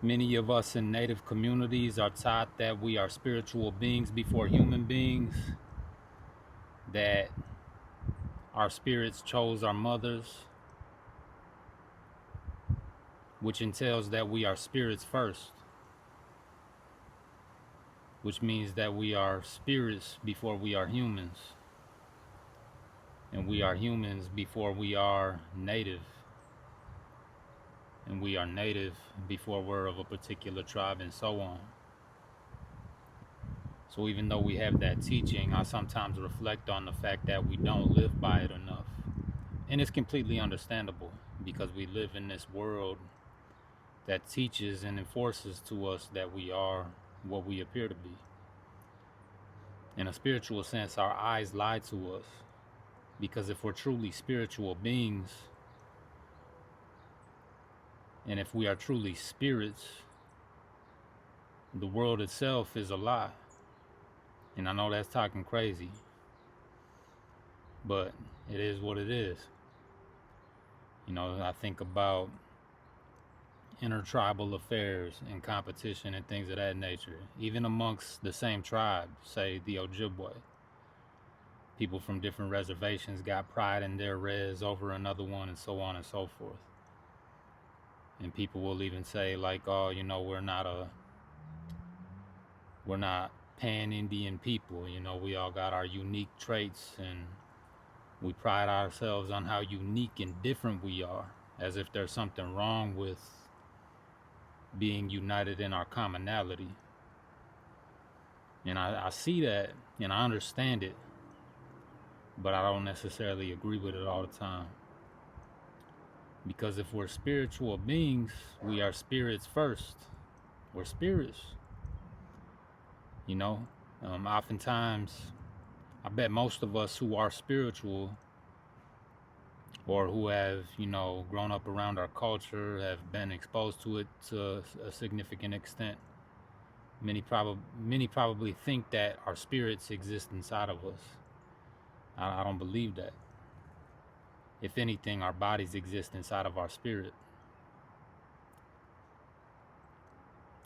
Many of us in native communities are taught that we are spiritual beings before human beings, that our spirits chose our mothers, which entails that we are spirits first, which means that we are spirits before we are humans, and we are humans before we are native, and we are native before we're of a particular tribe, and so on. So even though we have that teaching, I sometimes reflect on the fact that we don't live by it enough. And it's completely understandable because we live in this world that teaches and enforces to us that we are what we appear to be. In a spiritual sense, our eyes lie to us because if we're truly spiritual beings and if we are truly spirits, the world itself is a lie. And I know that's talking crazy, but it is what it is. You know, I think about intertribal affairs and competition and things of that nature, even amongst the same tribe, say the Ojibwe. People from different reservations got pride in their res over another one, and so on and so forth. And people will even say, like, oh, you know, we're not pan-Indian people, you know, we all got our unique traits and we pride ourselves on how unique and different we are, as if there's something wrong with being united in our commonality. And I see that and I understand it, but I don't necessarily agree with it all the time. Because if we're spiritual beings, we are spirits first. We're spirits. You know, oftentimes, I bet most of us who are spiritual or who have, you know, grown up around our culture, have been exposed to it to a significant extent. Many probably think that our spirits exist inside of us. I don't believe that. If anything, our bodies exist inside of our spirit.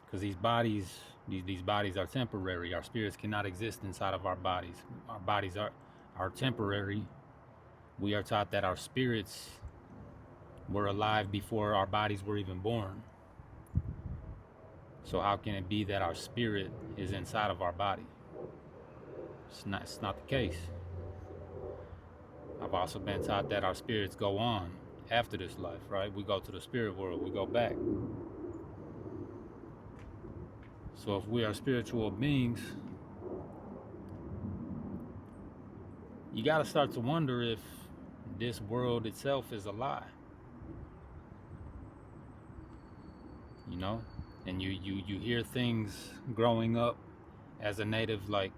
Because these bodies are temporary. Our spirits cannot exist inside of our bodies. Our bodies are temporary. We are taught that our spirits were alive before our bodies were even born. So how can it be that our spirit is inside of our body? It's not the case. I've also been taught that our spirits go on after this life, right? We go to the spirit world, we go back. So if we are spiritual beings, you got to start to wonder if this world itself is a lie. You know? And you hear things growing up as a native like,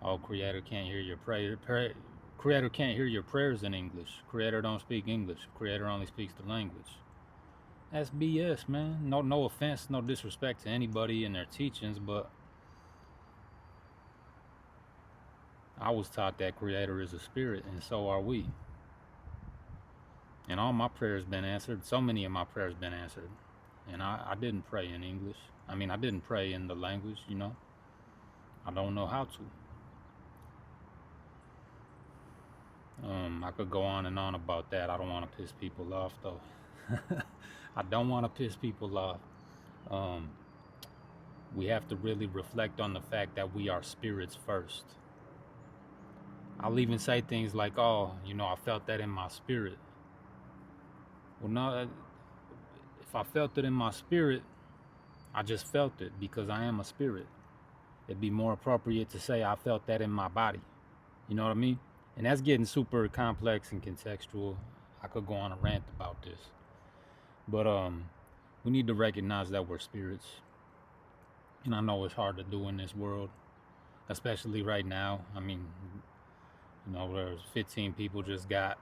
oh, Creator can't hear your Creator can't hear your prayers in English. Creator don't speak English. Creator only speaks the language. That's BS, man. No offense, no disrespect to anybody and their teachings, but I was taught that Creator is a spirit, and so are we. And all my prayers been answered. So many of my prayers been answered. And I didn't pray in English. I mean, I didn't pray in the language, you know. I don't know how to. I could go on and on about that. I don't want to piss people off, though. I don't want to piss people off. We have to really reflect on the fact that we are spirits first. I'll even say things like, oh, you know, I felt that in my spirit. Well, no, if I felt it in my spirit, I just felt it because I am a spirit. It'd be more appropriate to say I felt that in my body. You know what I mean? And that's getting super complex and contextual. I could go on a rant about this. But we need to recognize that we're spirits. And I know it's hard to do in this world, especially right now. I mean, you know, there's 15 people just got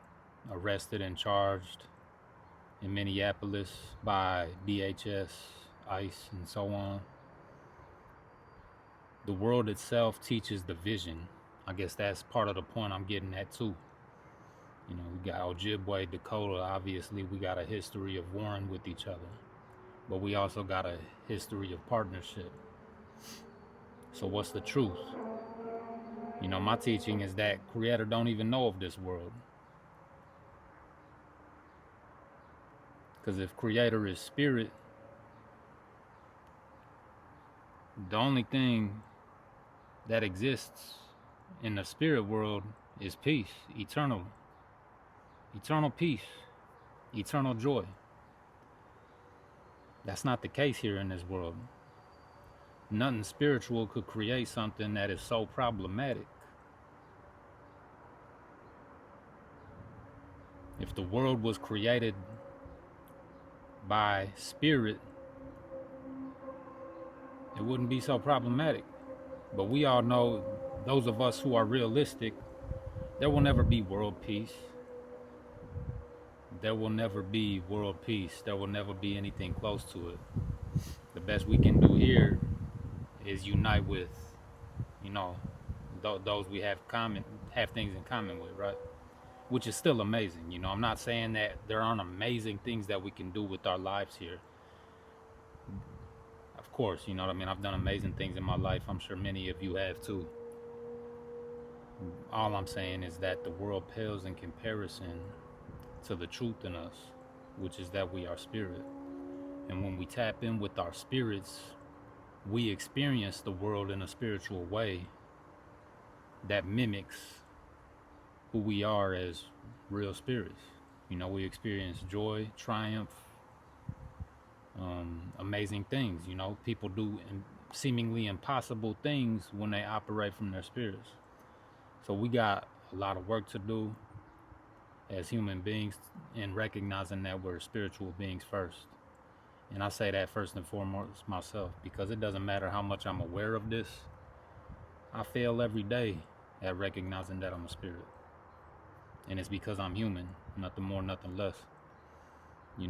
arrested and charged in Minneapolis by DHS, ICE, and so on. The world itself teaches division. I guess that's part of the point I'm getting at too. You know, we got Ojibwe, Dakota, obviously we got a history of warring with each other. but we also got a history of partnership. So what's the truth? My teaching is that Creator don't even know of this world. Because if Creator is spirit, the only thing that exists in the spirit world is peace, eternal peace, eternal joy. That's not the case here in this world. Nothing spiritual could create something that is so problematic. If the world was created by spirit, it wouldn't be so problematic. But we all know, those of us who are realistic, there will never be world peace. There will never be world peace. There will never be anything close to it. The best we can do here is unite with, those we have things in common with, right? Which is still amazing. I'm not saying that there aren't amazing things that we can do with our lives here. Of course, you know what I mean? I've done amazing things in my life. I'm sure many of you have too. All I'm saying is that the world pales in comparison to the truth in us, which is that we are spirit. And when we tap in with our spirits, we experience the world in a spiritual way that mimics who we are as real spirits. We experience joy, triumph, amazing things. People do seemingly impossible things when they operate from their spirits. So we got a lot of work to do as human beings in recognizing that we're spiritual beings first. And I say that first and foremost myself, because it doesn't matter how much I'm aware of this. I fail every day at recognizing that I'm a spirit. And it's because I'm human, nothing more, nothing less. We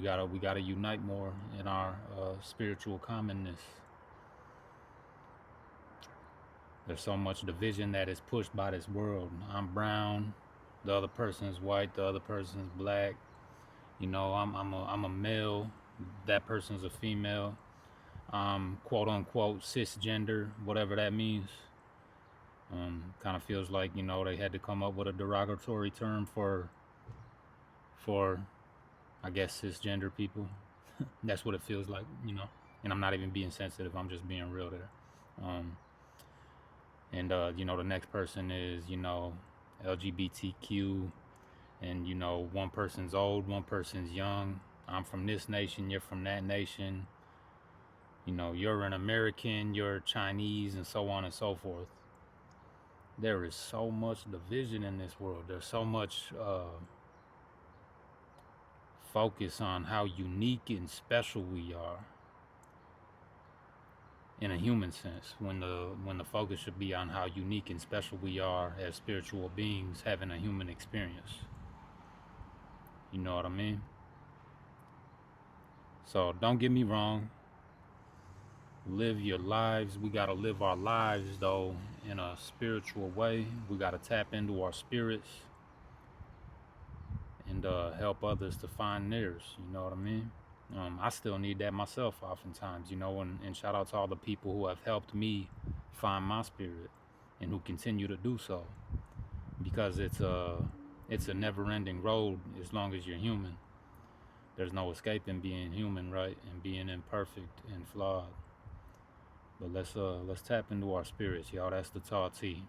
gotta unite more in our spiritual commonness. There's so much division that is pushed by this world. I'm brown, the other person's white, the other person's black. I'm a male, that person's a female. Quote unquote cisgender, whatever that means. Kind of feels like they had to come up with a derogatory term for I guess cisgender people. That's what it feels like, and I'm not even being sensitive, I'm just being real there. The next person is LGBTQ, and one person's old, one person's young. I'm from this nation, you're from that nation, you're an American, you're Chinese, and so on and so forth. There is so much division in this world. There's so much focus on how unique and special we are in a human sense, when the focus should be on how unique and special we are as spiritual beings having a human experience. You know what I mean? So don't get me wrong. Live your lives. We got to live our lives, though, in a spiritual way. We got to tap into our spirits and help others to find theirs. You know what I mean? I still need that myself oftentimes, and shout out to all the people who have helped me find my spirit and who continue to do so, because it's a never-ending road as long as you're human. There's no escaping being human, right? And being imperfect and flawed. But let's tap into our spirits, y'all. That's the tall T.